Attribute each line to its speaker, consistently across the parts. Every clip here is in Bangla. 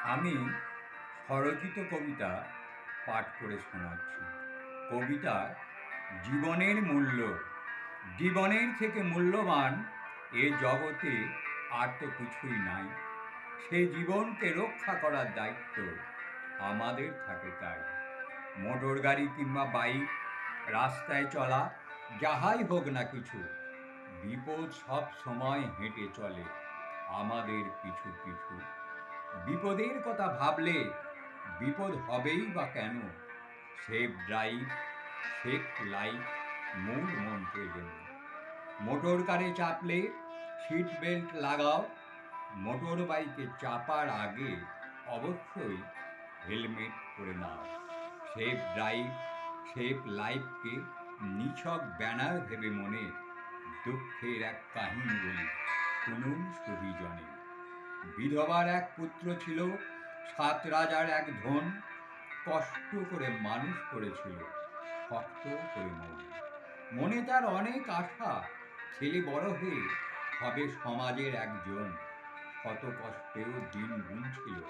Speaker 1: আমি স্বরচিত কবিতা পাঠ করে শোনাচ্ছি। কবিতা জীবনের মূল্য। জীবনের থেকে মূল্যবান এ জগতে আর তো কিছুই নাই। সে জীবনকে রক্ষা করার দায়িত্ব আমাদের থাকে তাই। মোটর গাড়ি কিংবা বাইক, রাস্তায় চলা, যাহাই হোক না কিছু, বিপদ সব সময় হেঁটে চলে আমাদের পিছু পিছু। বিপদের কথা ভাবলে বিপদ হবেই বা কেন? সেভ ড্রাইভ, সেভ লাইফ মূল মন্ত্রের জন্য। মোটর কারে চাপলে সিট বেল্ট লাগাও। মোটর বাইকে চাপার আগে অবশ্যই হেলমেট পরে নাও। সেভ ড্রাইভ, সেভ লাইফকে নিছক ব্যানার ভেবে মনে দুঃখের এক কাহিনী বলি, শুনুন সুধীজনে। বিধবার এক পুত্র ছিল, সাত রাজার এক ধন, কষ্ট করে মানুষ করেছিল শক্ত করে মন। মনে তার অনেক আশা, ছেলে বড় হয়ে হবে সমাজের একজন। শত কষ্টেও দিন গুনছিল,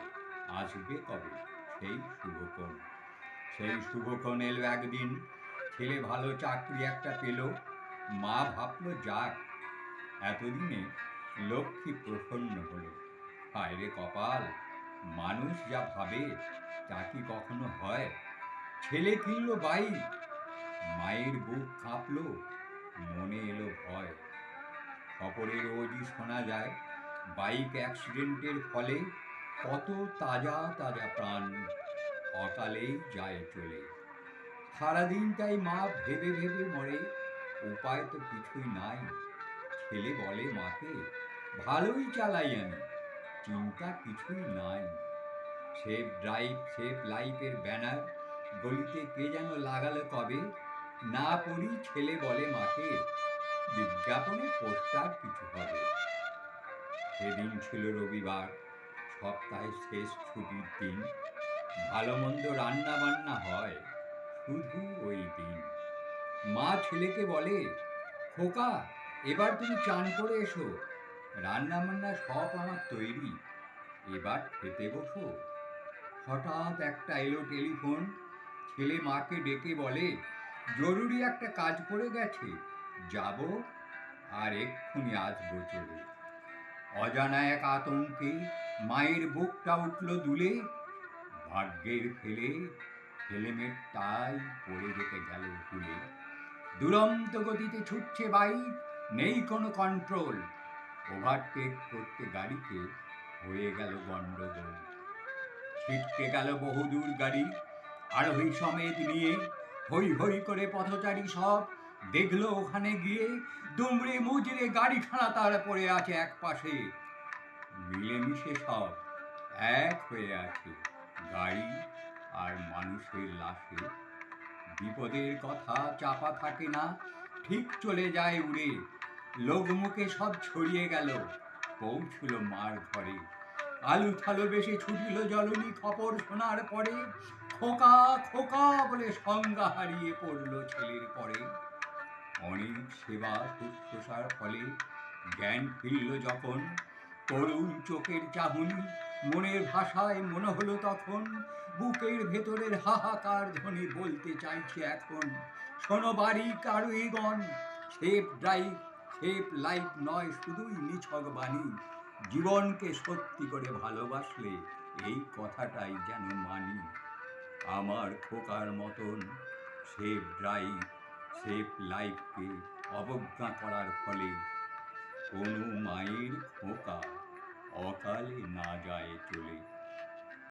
Speaker 1: আসবে কবে সেই শুভক্ষণ। সেই শুভক্ষণ এলো একদিন, ছেলে ভালো চাকরি একটা পেল। মা ভাবলো যাক, এতদিনে লক্ষ্মী প্রসন্ন হলো। হায় রে কপাল, মানুষ যা ভাবে তা কি কখনো হয়? ছেলে কিনলো বাইক, মায়ের বুক কাঁপলো, মনে এলো ভয়। খবরে রোজই শোনা যায় বাইক অ্যাক্সিডেন্টের ফলে কত তাজা তাজা প্রাণ অকালেই যায় চলে। সারাদিন তাই মা ভেবে ভেবে মরে, উপায় তো কিছুই নাই। ছেলে বলে মাকে, ভালোই চালাই আমি, চিন্তা কিছুই নাই। সেভ ড্রাইভ, সেভ লাইফের ব্যানার গলিতে কে যেন লাগালো কবে। না পড়ি ছেলে বলে মাকে, বিজ্ঞাপনে পোস্টার কিছু হবে। সেদিন ছিল রবিবার, সপ্তাহের শেষ ছুটির দিন। ভালো মন্দ রান্না বান্না হয় শুধু ওই দিন। মা ছেলেকে বলে, খোকা, এবার তুমি চান করে এসো, রান্না বান্না সব আমার তৈরি, এবার খেতে বসো। হঠাৎ একটা এলো টেলিফোন, ছেলে মাকে ডেকে বলে, জরুরি একটা কাজ পড়ে গেছে, যাব আর এক্ষুনি আসবো চলে। অজানা এক আতঙ্কে মায়ের বুকটা উঠল দুলে। ভাগ্যের ফেলে হেলমেটটাই পড়ে যেতে গেল ভুলে। দুরন্ত গতিতে ছুটছে বাইক, নেই কোনো কন্ট্রোল। ওভারটেক করতে গাড়িতে হয়ে গেল গন্ডগোল। ছিটকে গেল বহুদূর গাড়ি আরোহী সমেত নিয়ে। হই হই করে পথচারী সব দেখলো ওখানে গিয়ে, দুমড়ে মুচড়ে গাড়িখানা তার পড়ে আছে এক পাশে। মিলেমিশে সব এক হয়ে আছে গাড়ি আর মানুষের লাশে। বিপদের কথা চাপা থাকে না, ঠিক চলে যায় উড়ে। লোকমুখে সব ছড়িয়ে গেল, পৌঁছল মার ঘরে। আলু থালো বেশে ছুটিল জলনি খবর শোনার পরে। খোকা খোকা বলে সংজ্ঞা হারিয়ে পড়ল ছেলের পরে। অনেক সেবা শুশ্রূষার ফলে জ্ঞান ফিরল যখন, করুণ চোখের চাহনি মনের ভাষায় মনে হলো তখন। বুকের ভেতরের হাহাকার ধ্বনি বলতে চাইছে এখন, শোনো বাড়ি কারুইগণ, সেফ ড্রাইভ, সেফ লাইফ নয় শুধুই নিছক বাণী। জীবনকে সত্যি করে ভালোবাসলে এই কথাটাই যেন মানি। আমার খোকার মতন সেফ ড্রাইভ, সেফ লাইফকে অবজ্ঞা করার ফলে কোনো মায়ের খোকা অকালে না